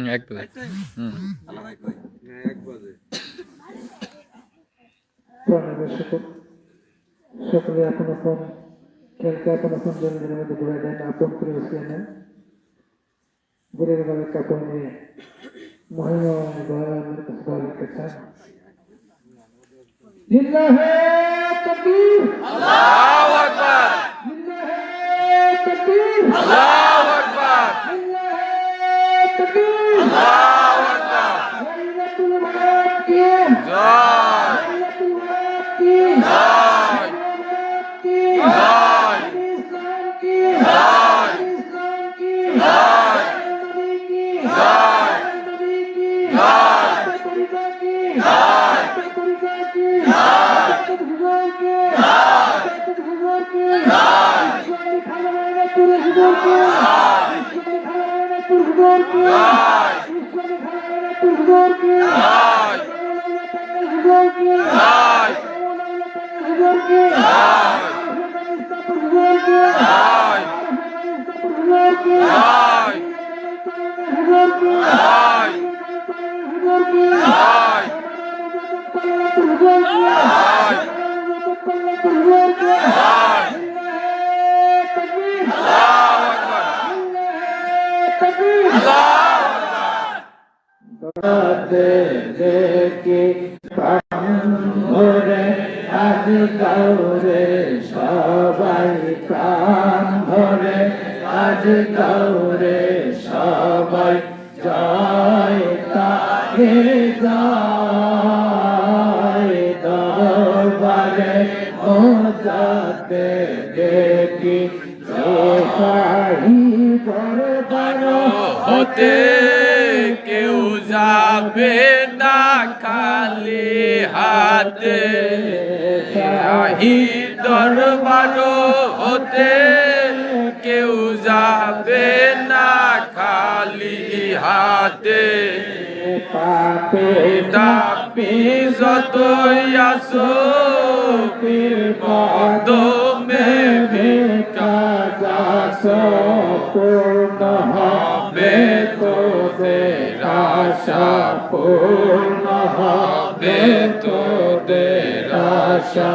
এক বাজে সকলে এখন খেলকে এখন জমিদের মধ্যে ঘুরে দেন আপন করে বসিয়ে নেন গুরের গলে কাপড় নিয়ে মহিমা ভগবানের কাছে দোয়া করছেন লিল্লাহে তাকবীর আল্লাহু আকবার লিল্লাহে তাকবীর আল্লাহু আকবার লিল্লাহে তাকবীর আল্লাহু আকবার ওয়াইলাতুল হক কি জয় ওয়াইলাতুল হক কি জয় জয় ইসলাম কি জয় ইসলাম কি জয় নবী কি জয় নবী কি জয় তরিকা কি জয় তরিকা কি জয় হুজুর কি জয় হুজুর কি জয় ইসলামী খালাওয়ানা পুরো হুজুর কি ইসলামী খালাওয়ানা পুরো হুজুর কি জয় ইসলামী খালাওয়ানা পুরো হুজুর কি জয় হুজুর কি জয় হুজুর কি জয় হুজুর কি জয় হুজুর কি জয় হুজুর কি জয় হুজুর কি জয় হুজুর কি হুজুর কি জয় তাকবীর আল্লাহু আকবার তাকবীর আল্লাহু দেখে প্রাণ ভরে আজ গৌরে সবাই প্রাণ ভরে আজ গৌরে সবাই জয় তাহে জয় দরবারে মোজাতে দেখি জয় দরবার হতে কেউ যাবে না খালি হাতে দরবার হতে কেউ যাবে না খালি হাতে পাপে দাপি যতই আসো কদমে কাজ পূর্ণ হবে তোদের আশা পূর্ণ হবে তোদের আশা